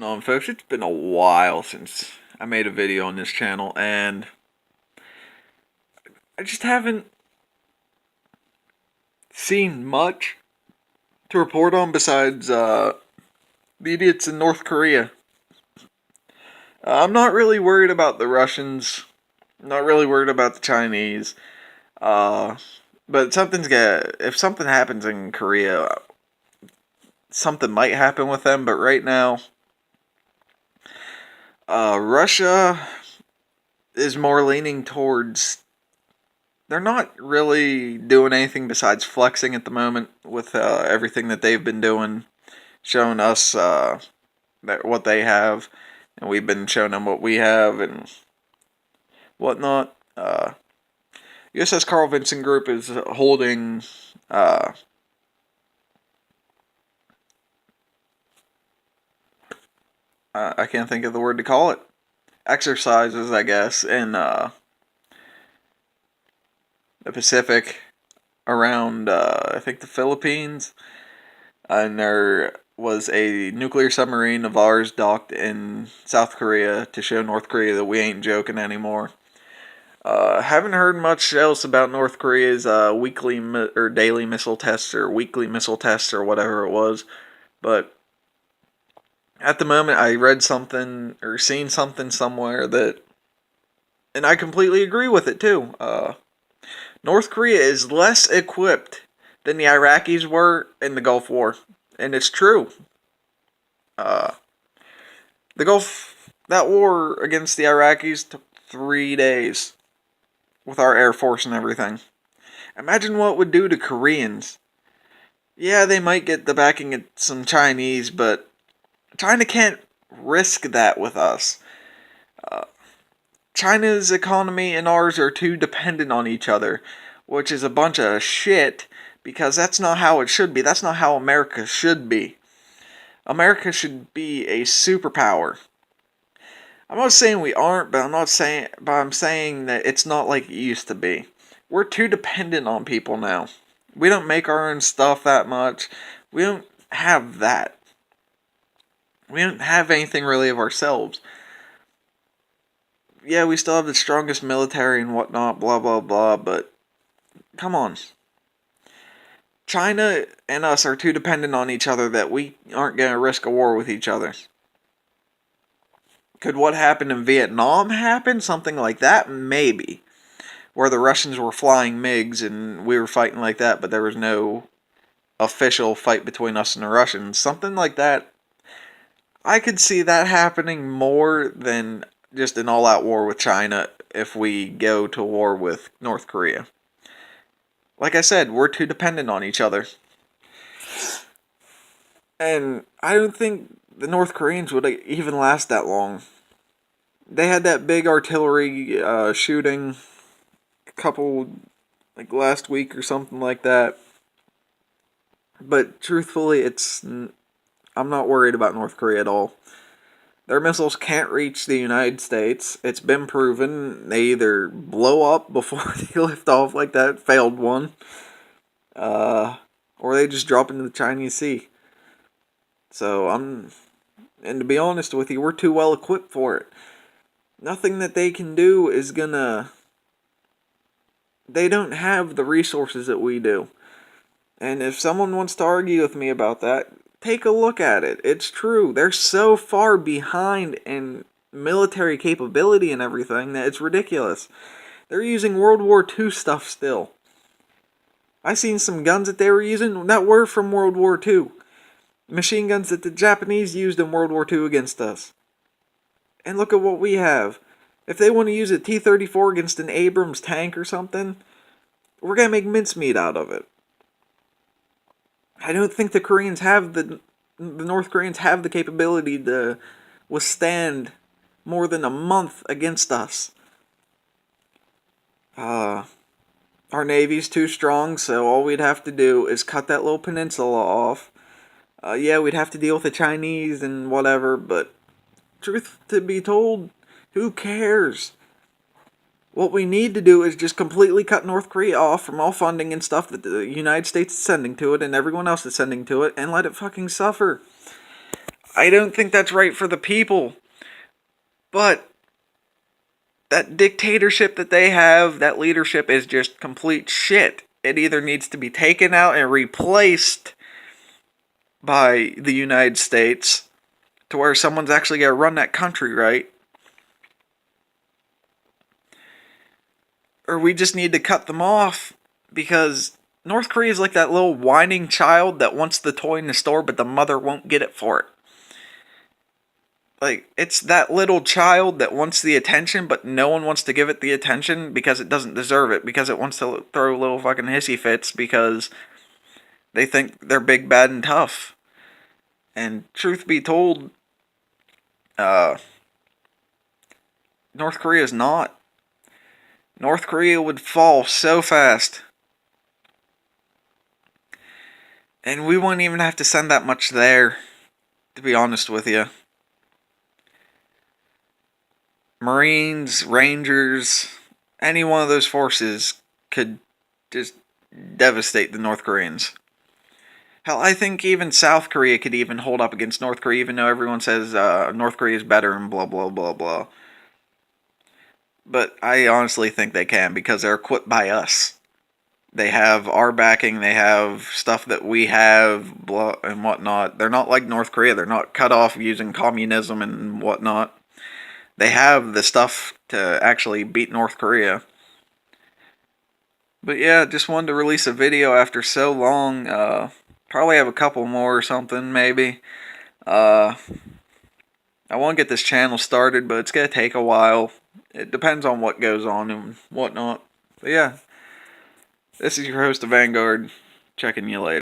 On, folks, it's been a while since I made a video on this channel, and I just haven't seen much to report on besides the idiots in North Korea. I'm not really worried about the Russians. I'm not really worried about the Chinese. Uh, but if something happens in Korea, something might happen with them. But right now, Russia is more leaning towards. They're not really doing anything besides flexing at the moment with everything that they've been doing, showing us what they have, and we've been showing them what we have and whatnot. USS Carl Vinson Group is holding I can't think of the word to call it. Exercises, I guess, in the Pacific around, I think, the Philippines. And there was a nuclear submarine of ours docked in South Korea to show North Korea that we ain't joking anymore. Haven't heard much else about North Korea's weekly or daily missile tests or weekly missile tests or whatever it was, but at the moment I read something or seen something somewhere that, and I completely agree with it too. North Korea is less equipped than the Iraqis were in the Gulf War, and it's true. Uh, that war against the Iraqis took 3 days with our Air Force and everything. Imagine what it would do to Koreans. Yeah, they might get the backing of some Chinese, but China can't risk that with us. Uh, China's economy and ours are too dependent on each other, which is a bunch of shit, because that's not how it should be. That's not how America should be. America should be a superpower. I'm not saying we aren't, but I'm saying that it's not like it used to be. We're too dependent on people now. We don't make our own stuff that much. We don't have that. We don't have anything really of ourselves. Yeah, we still have the strongest military and whatnot, blah blah blah, but come on. China and us are too dependent on each other that we aren't going to risk a war with each other. Could what happened in Vietnam happen? Something like that? Maybe. Where the Russians were flying MiGs and we were fighting like that, but there was no official fight between us and the Russians. Something like that. I could see that happening more than just an all-out war with China if we go to war with North Korea. Like I said, we're too dependent on each other. And I don't think the North Koreans would even last that long. They had that big artillery shooting a couple, like last week or something like that. But truthfully, I'm not worried about North Korea at all. Their missiles can't reach the United States. It's been proven. They either blow up before they lift off, like that failed one, or they just drop into the Chinese Sea. So and to be honest with you, we're too well equipped for it. Nothing that they can do is gonna. They don't have the resources that we do. And if someone wants to argue with me about that, take a look at it. It's true. They're so far behind in military capability and everything that it's ridiculous. They're using World War II stuff still. I seen some guns that they were using that were from World War II. Machine guns that the Japanese used in World War II against us. And look at what we have. If they want to use a T-34 against an Abrams tank or something, we're going to make mincemeat out of it. I don't think the North Koreans have the capability to withstand more than a month against us. Our Navy's too strong, so all we'd have to do is cut that little peninsula off. Yeah, we'd have to deal with the Chinese and whatever, but truth to be told, who cares? What we need to do is just completely cut North Korea off from all funding and stuff that the United States is sending to it and everyone else is sending to it, and let it fucking suffer. I don't think that's right for the people. But that dictatorship that they have, that leadership is just complete shit. It either needs to be taken out and replaced by the United States to where someone's actually going to run that country right. Or we just need to cut them off, because North Korea is like that little whining child that wants the toy in the store but the mother won't get it for it. Like, it's that little child that wants the attention, but no one wants to give it the attention because it doesn't deserve it, because it wants to throw little fucking hissy fits because they think they're big, bad, and tough. And truth be told, North Korea is not. North Korea would fall so fast. And we wouldn't even have to send that much there, to be honest with you. Marines, Rangers, any one of those forces could just devastate the North Koreans. Hell, I think even South Korea could even hold up against North Korea, even though everyone says North Korea is better and blah, blah, blah, blah. But I honestly think they can, because they're equipped by us. They have our backing, they have stuff that we have, blah, and whatnot. They're not like North Korea. They're not cut off using communism and whatnot. They have the stuff to actually beat North Korea. But yeah, just wanted to release a video after so long. Probably have a couple more or something, maybe. I want to get this channel started, but it's going to take a while. It depends on what goes on and whatnot. But yeah, this is your host of Vanguard. Checking you later.